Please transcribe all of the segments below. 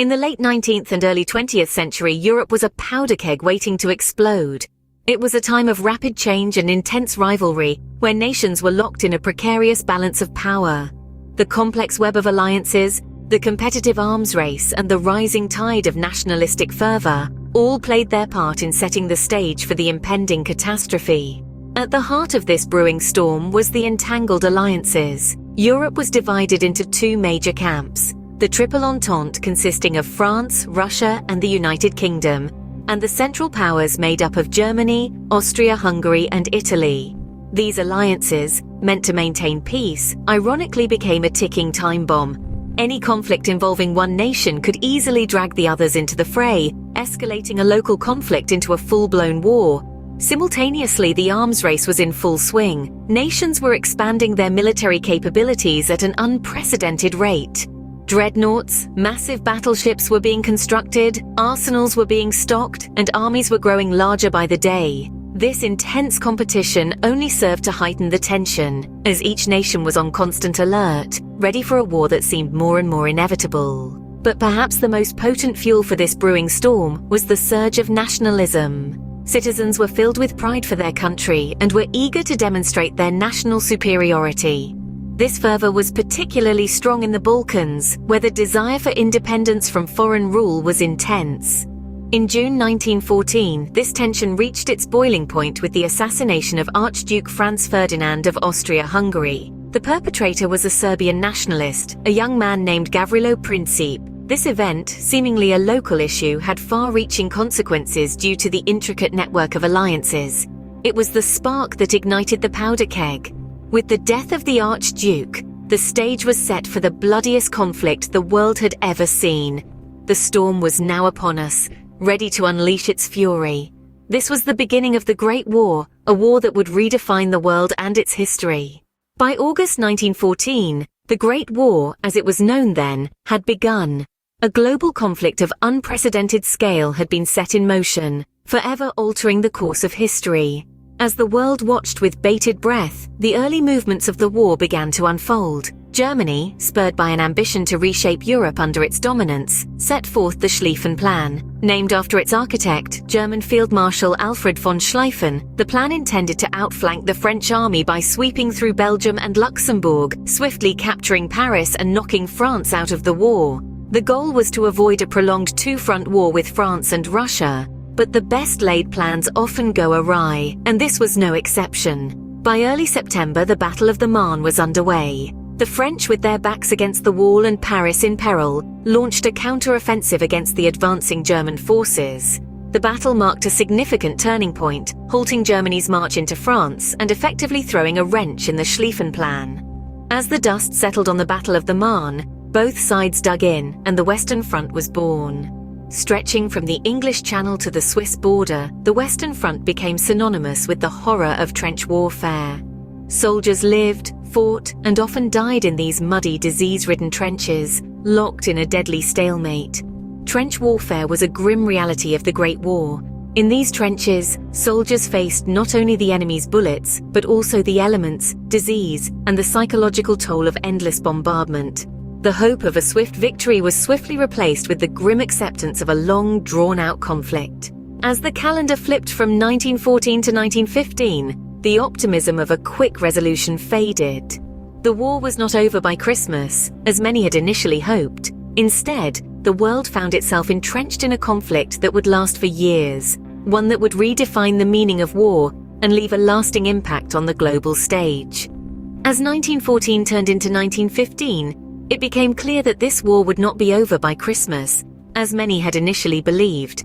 In the late 19th and early 20th century, Europe was a powder keg waiting to explode. It was a time of rapid change and intense rivalry, where nations were locked in a precarious balance of power. The complex web of alliances, the competitive arms race, and the rising tide of nationalistic fervor all played their part in setting the stage for the impending catastrophe. At the heart of this brewing storm was the entangled alliances. Europe was divided into two major camps: the Triple Entente, consisting of France, Russia, and the United Kingdom, and the Central Powers made up of Germany, Austria-Hungary, and Italy. These alliances, meant to maintain peace, ironically became a ticking time bomb. Any conflict involving one nation could easily drag the others into the fray, escalating a local conflict into a full-blown war. Simultaneously, the arms race was in full swing. Nations were expanding their military capabilities at an unprecedented rate. Dreadnoughts, massive battleships were being constructed, arsenals were being stocked, and armies were growing larger by the day. This intense competition only served to heighten the tension, as each nation was on constant alert, ready for a war that seemed more and more inevitable. But perhaps the most potent fuel for this brewing storm was the surge of nationalism. Citizens were filled with pride for their country and were eager to demonstrate their national superiority. This fervor was particularly strong in the Balkans, where the desire for independence from foreign rule was intense. In June 1914, this tension reached its boiling point with the assassination of Archduke Franz Ferdinand of Austria-Hungary. The perpetrator was a Serbian nationalist, a young man named Gavrilo Princip. This event, seemingly a local issue, had far-reaching consequences due to the intricate network of alliances. It was the spark that ignited the powder keg. With the death of the Archduke, the stage was set for the bloodiest conflict the world had ever seen. The storm was now upon us, ready to unleash its fury. This was the beginning of the Great War, a war that would redefine the world and its history. By August 1914, the Great War, as it was known then, had begun. A global conflict of unprecedented scale had been set in motion, forever altering the course of history. As the world watched with bated breath, the early movements of the war began to unfold. Germany, spurred by an ambition to reshape Europe under its dominance, set forth the Schlieffen Plan. Named after its architect, German Field Marshal Alfred von Schlieffen, the plan intended to outflank the French army by sweeping through Belgium and Luxembourg, swiftly capturing Paris and knocking France out of the war. The goal was to avoid a prolonged two-front war with France and Russia. But the best-laid plans often go awry, and this was no exception. By early September, the Battle of the Marne was underway. The French, with their backs against the wall and Paris in peril, launched a counter-offensive against the advancing German forces. The battle marked a significant turning point, halting Germany's march into France and effectively throwing a wrench in the Schlieffen Plan. As the dust settled on the Battle of the Marne, both sides dug in, and the Western Front was born. Stretching from the English Channel to the Swiss border, the Western Front became synonymous with the horror of trench warfare. Soldiers lived, fought, and often died in these muddy, disease-ridden trenches, locked in a deadly stalemate. Trench warfare was a grim reality of the Great War. In these trenches, soldiers faced not only the enemy's bullets, but also the elements, disease, and the psychological toll of endless bombardment. The hope of a swift victory was swiftly replaced with the grim acceptance of a long, drawn-out conflict. As the calendar flipped from 1914 to 1915, the optimism of a quick resolution faded. The war was not over by Christmas, as many had initially hoped. Instead, the world found itself entrenched in a conflict that would last for years, one that would redefine the meaning of war and leave a lasting impact on the global stage. As 1914 turned into 1915, it became clear that this war would not be over by Christmas, as many had initially believed.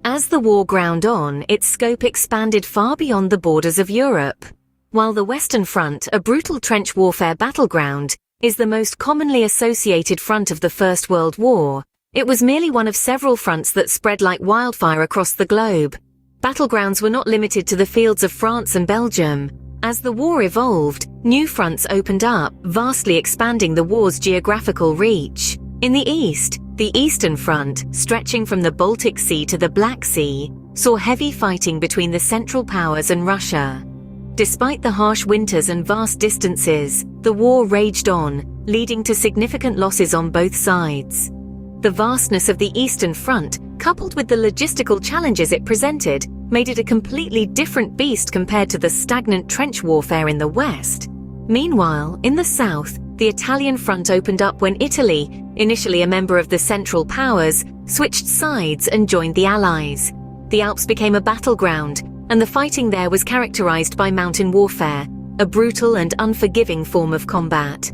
As the war ground on, its scope expanded far beyond the borders of Europe. While the Western Front, a brutal trench warfare battleground, is the most commonly associated front of the First World War, it was merely one of several fronts that spread like wildfire across the globe. Battlegrounds were not limited to the fields of France and Belgium. As the war evolved, new fronts opened up, vastly expanding the war's geographical reach. In the east, the Eastern Front, stretching from the Baltic Sea to the Black Sea, saw heavy fighting between the Central Powers and Russia. Despite the harsh winters and vast distances, the war raged on, leading to significant losses on both sides. The vastness of the Eastern Front, coupled with the logistical challenges it presented, made it a completely different beast compared to the stagnant trench warfare in the West. Meanwhile, in the South, the Italian front opened up when Italy, initially a member of the Central Powers, switched sides and joined the Allies. The Alps became a battleground, and the fighting there was characterized by mountain warfare, a brutal and unforgiving form of combat.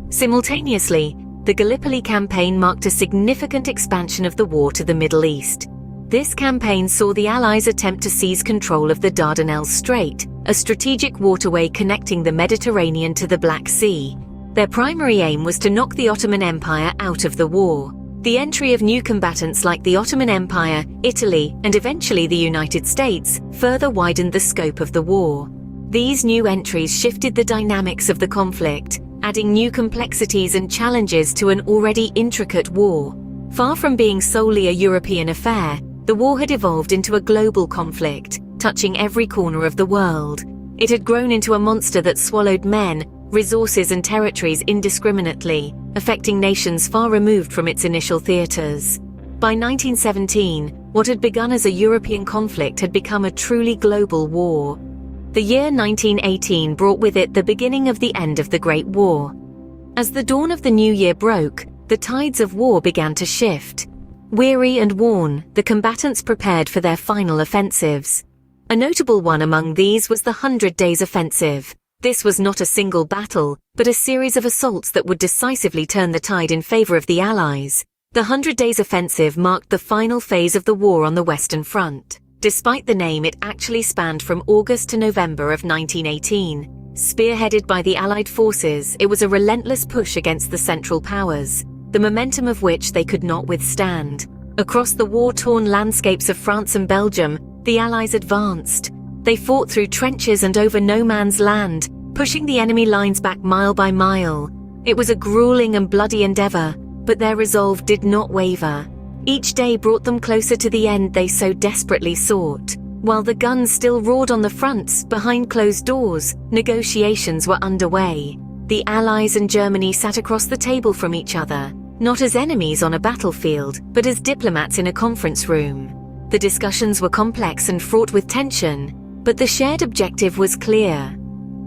Simultaneously, the Gallipoli campaign marked a significant expansion of the war to the Middle East. This campaign saw the Allies attempt to seize control of the Dardanelles Strait, a strategic waterway connecting the Mediterranean to the Black Sea. Their primary aim was to knock the Ottoman Empire out of the war. The entry of new combatants like the Ottoman Empire, Italy, and eventually the United States further widened the scope of the war. These new entries shifted the dynamics of the conflict, adding new complexities and challenges to an already intricate war. Far from being solely a European affair, the war had evolved into a global conflict, touching every corner of the world. It had grown into a monster that swallowed men, resources and territories indiscriminately, affecting nations far removed from its initial theaters. By 1917, what had begun as a European conflict had become a truly global war. The year 1918 brought with it the beginning of the end of the Great War. As the dawn of the new year broke, the tides of war began to shift. Weary and worn, the combatants prepared for their final offensives. A notable one among these was the 100 Days Offensive. This was not a single battle, but a series of assaults that would decisively turn the tide in favor of the Allies. The 100 Days Offensive marked the final phase of the war on the Western Front. Despite the name, it actually spanned from August to November of 1918. Spearheaded by the Allied forces, it was a relentless push against the Central Powers, the momentum of which they could not withstand. Across the war-torn landscapes of France and Belgium, the Allies advanced. They fought through trenches and over no man's land, pushing the enemy lines back mile by mile. It was a grueling and bloody endeavor, but their resolve did not waver. Each day brought them closer to the end they so desperately sought. While the guns still roared on the fronts, behind closed doors, negotiations were underway. The Allies and Germany sat across the table from each other, not as enemies on a battlefield, but as diplomats in a conference room. The discussions were complex and fraught with tension, but the shared objective was clear: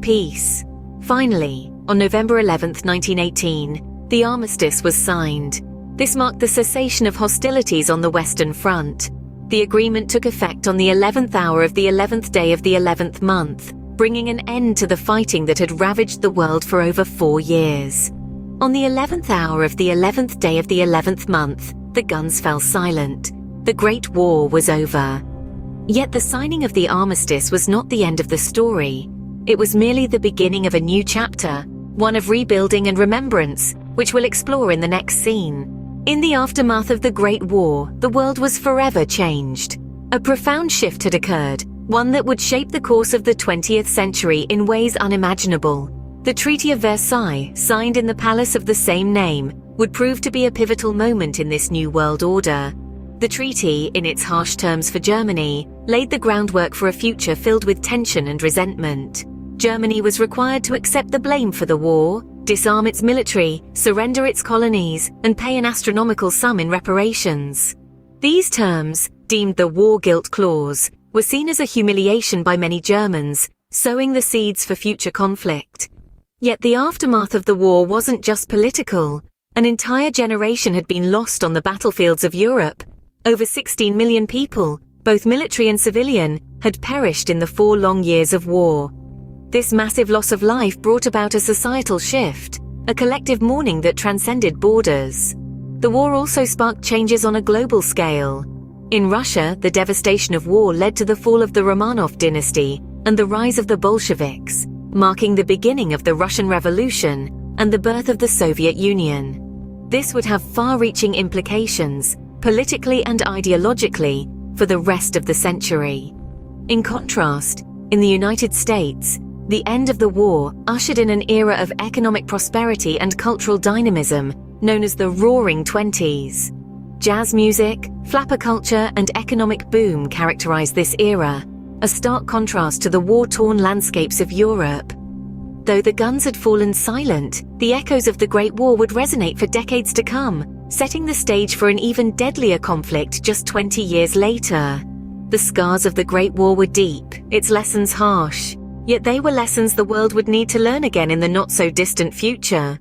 peace. Finally, on November 11, 1918, the armistice was signed. This marked the cessation of hostilities on the Western Front. The agreement took effect on the 11th hour of the 11th day of the 11th month, bringing an end to the fighting that had ravaged the world for over 4 years. On the 11th hour of the 11th day of the 11th month, the guns fell silent. The Great War was over. Yet the signing of the armistice was not the end of the story. It was merely the beginning of a new chapter, one of rebuilding and remembrance, which we'll explore in the next scene. In the aftermath of the Great War, the world was forever changed. A profound shift had occurred, one that would shape the course of the 20th century in ways unimaginable. The Treaty of Versailles, signed in the palace of the same name, would prove to be a pivotal moment in this new world order. The treaty, in its harsh terms for Germany, laid the groundwork for a future filled with tension and resentment. Germany was required to accept the blame for the war, disarm its military, surrender its colonies, and pay an astronomical sum in reparations. These terms, deemed the War Guilt Clause, were seen as a humiliation by many Germans, sowing the seeds for future conflict. Yet the aftermath of the war wasn't just political. An entire generation had been lost on the battlefields of Europe. Over 16 million people, both military and civilian, had perished in the 4 long years of war. This massive loss of life brought about a societal shift, a collective mourning that transcended borders. The war also sparked changes on a global scale. In Russia, the devastation of war led to the fall of the Romanov dynasty and the rise of the Bolsheviks, marking the beginning of the Russian Revolution and the birth of the Soviet Union. This would have far-reaching implications, politically and ideologically, for the rest of the century. In contrast, in the United States, the end of the war ushered in an era of economic prosperity and cultural dynamism known as the Roaring Twenties. Jazz music, flapper culture, and economic boom characterized this era, a stark contrast to the war-torn landscapes of Europe. Though the guns had fallen silent, the echoes of the Great War would resonate for decades to come, setting the stage for an even deadlier conflict just 20 years later. The scars of the Great War were deep, its lessons harsh, yet they were lessons the world would need to learn again in the not-so-distant future.